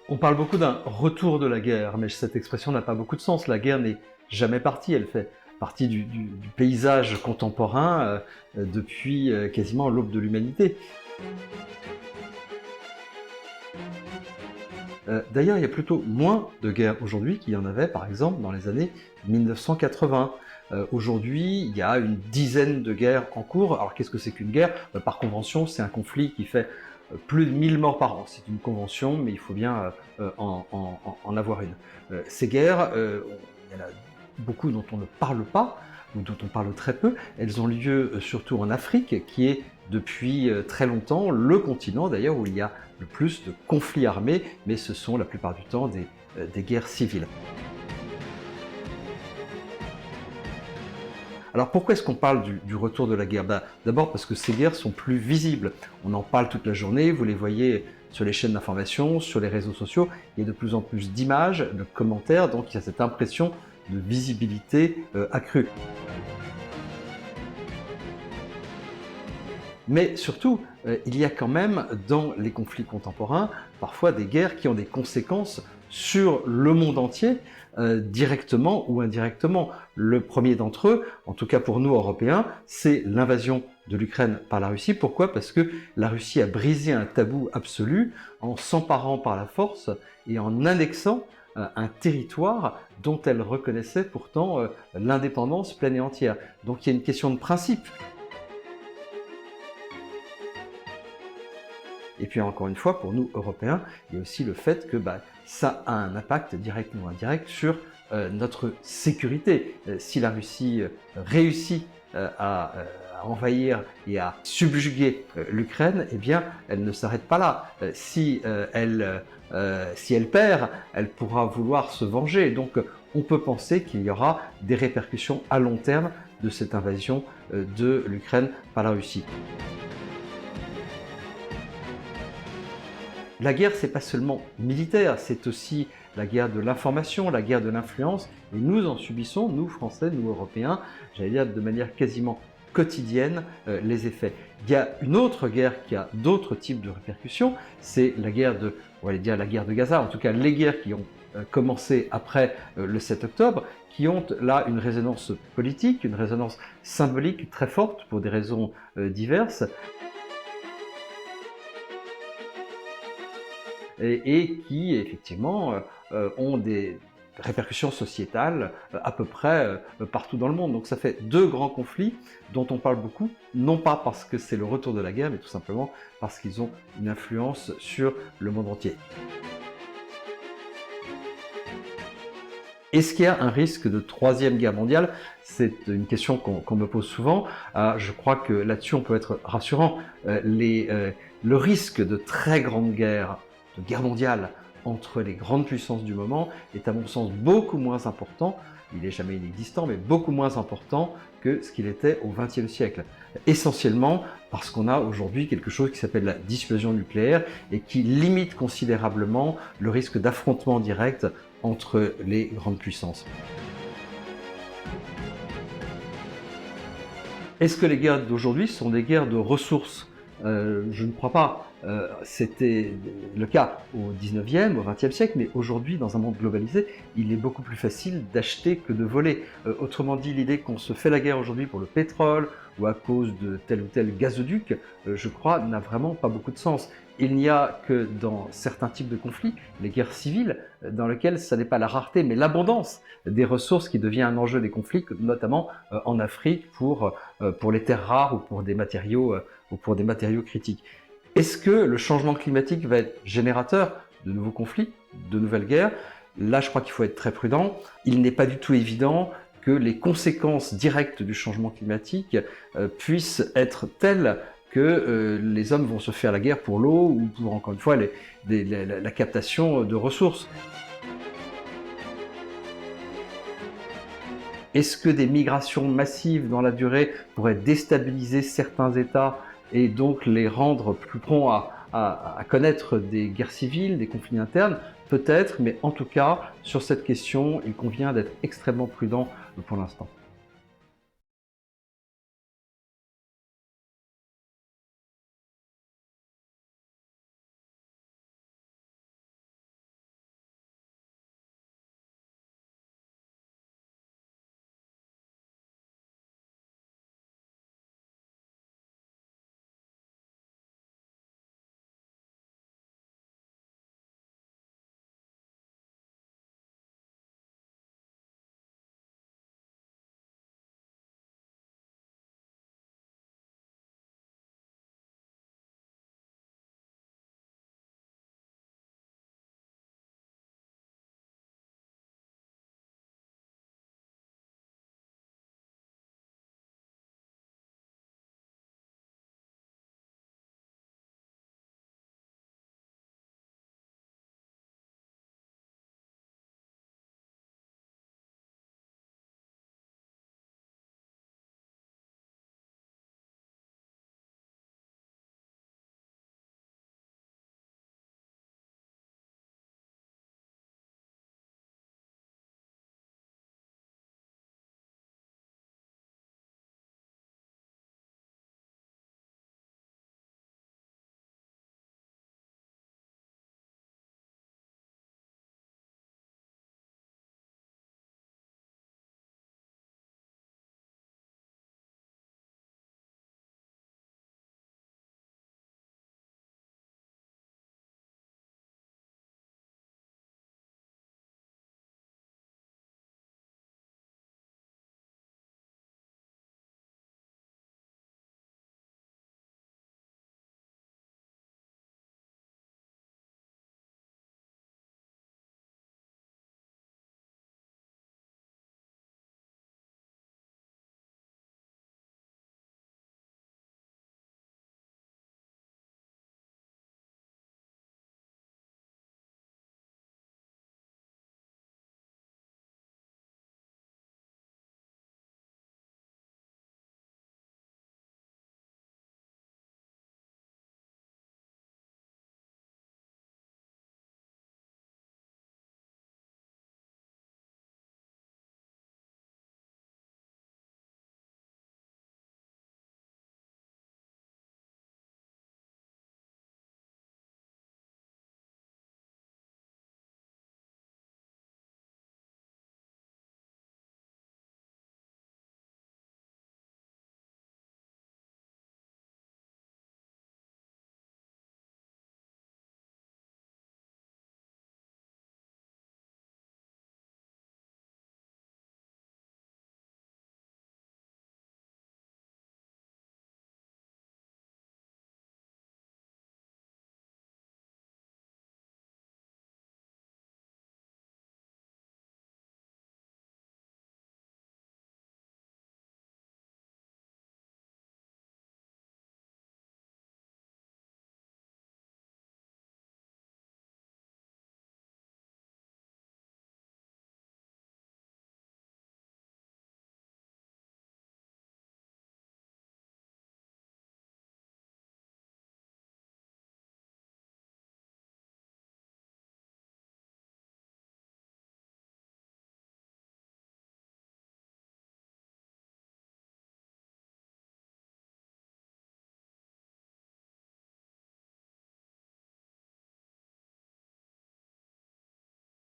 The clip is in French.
On parle beaucoup d'un retour de la guerre, mais cette expression n'a pas beaucoup de sens. La guerre n'est jamais partie, elle fait partie du paysage contemporain depuis quasiment l'aube de l'humanité. D'ailleurs, il y a plutôt moins de guerres aujourd'hui qu'il y en avait, par exemple, dans les années 1980. Aujourd'hui, il y a une dizaine de guerres en cours. Alors, qu'est-ce que c'est qu'une guerre? Par convention, c'est un conflit qui fait plus de 1000 morts par an. C'est une convention, mais il faut bien en avoir une. Ces guerres, il y en a beaucoup dont on ne parle pas, ou dont on parle très peu. Elles ont lieu surtout en Afrique, qui est depuis très longtemps le continent d'ailleurs où il y a le plus de conflits armés, mais ce sont la plupart du temps des guerres civiles. Alors pourquoi est-ce qu'on parle du retour de la guerre? D'abord parce que ces guerres sont plus visibles. On en parle toute la journée, vous les voyez sur les chaînes d'information, sur les réseaux sociaux. Il y a de plus en plus d'images, de commentaires, donc il y a cette impression de visibilité accrue. Mais surtout, il y a quand même dans les conflits contemporains parfois des guerres qui ont des conséquences sur le monde entier, directement ou indirectement. Le premier d'entre eux, en tout cas pour nous Européens, c'est l'invasion de l'Ukraine par la Russie. Pourquoi? Parce que la Russie a brisé un tabou absolu en s'emparant par la force et en annexant un territoire dont elle reconnaissait pourtant l'indépendance pleine et entière. Donc il y a une question de principe. Et puis encore une fois, pour nous Européens, il y a aussi le fait que ça a un impact direct ou indirect sur notre sécurité. Si la Russie réussit à envahir et à subjuguer l'Ukraine, eh bien, elle ne s'arrête pas là. Si elle perd, elle pourra vouloir se venger. Donc, on peut penser qu'il y aura des répercussions à long terme de cette invasion de l'Ukraine par la Russie. La guerre, c'est pas seulement militaire, c'est aussi la guerre de l'information, la guerre de l'influence, et nous en subissons, nous Français, nous Européens, j'allais dire de manière quasiment quotidienne, les effets. Il y a une autre guerre qui a d'autres types de répercussions, c'est la guerre de, on va dire la guerre de Gaza, en tout cas les guerres qui ont commencé après le 7 octobre, qui ont là une résonance politique, une résonance symbolique très forte pour des raisons diverses. Et qui effectivement ont des répercussions sociétales à peu près partout dans le monde. Donc ça fait deux grands conflits dont on parle beaucoup, non pas parce que c'est le retour de la guerre, mais tout simplement parce qu'ils ont une influence sur le monde entier. Est-ce qu'il y a un risque de troisième guerre mondiale? C'est une question qu'on me pose souvent. Je crois que là-dessus on peut être rassurant. Le risque de très grande guerre, de guerre mondiale entre les grandes puissances du moment est à mon sens beaucoup moins important, il n'est jamais inexistant, mais beaucoup moins important que ce qu'il était au XXe siècle. Essentiellement parce qu'on a aujourd'hui quelque chose qui s'appelle la dissuasion nucléaire et qui limite considérablement le risque d'affrontement direct entre les grandes puissances. Est-ce que les guerres d'aujourd'hui sont des guerres de ressources? Je ne crois pas. C'était le cas au 19e, au 20e siècle, mais aujourd'hui, dans un monde globalisé, il est beaucoup plus facile d'acheter que de voler. Autrement dit, l'idée qu'on se fait la guerre aujourd'hui pour le pétrole ou à cause de tel ou tel gazoduc, je crois, n'a vraiment pas beaucoup de sens. Il n'y a que dans certains types de conflits, les guerres civiles, dans lesquelles ce n'est pas la rareté, mais l'abondance des ressources qui devient un enjeu des conflits, notamment en Afrique pour les terres rares ou pour des matériaux critiques. Est-ce que le changement climatique va être générateur de nouveaux conflits, de nouvelles guerres? Là, je crois qu'il faut être très prudent. Il n'est pas du tout évident que les directes du changement climatique puissent être telles que les hommes vont se faire la guerre pour l'eau ou pour, encore une fois, la captation de ressources. Est-ce que des migrations massives dans la durée pourraient déstabiliser certains États et donc les rendre plus prompts à connaître des guerres civiles, des conflits internes? Peut-être, mais en tout cas, sur cette question, il convient d'être extrêmement prudent pour l'instant.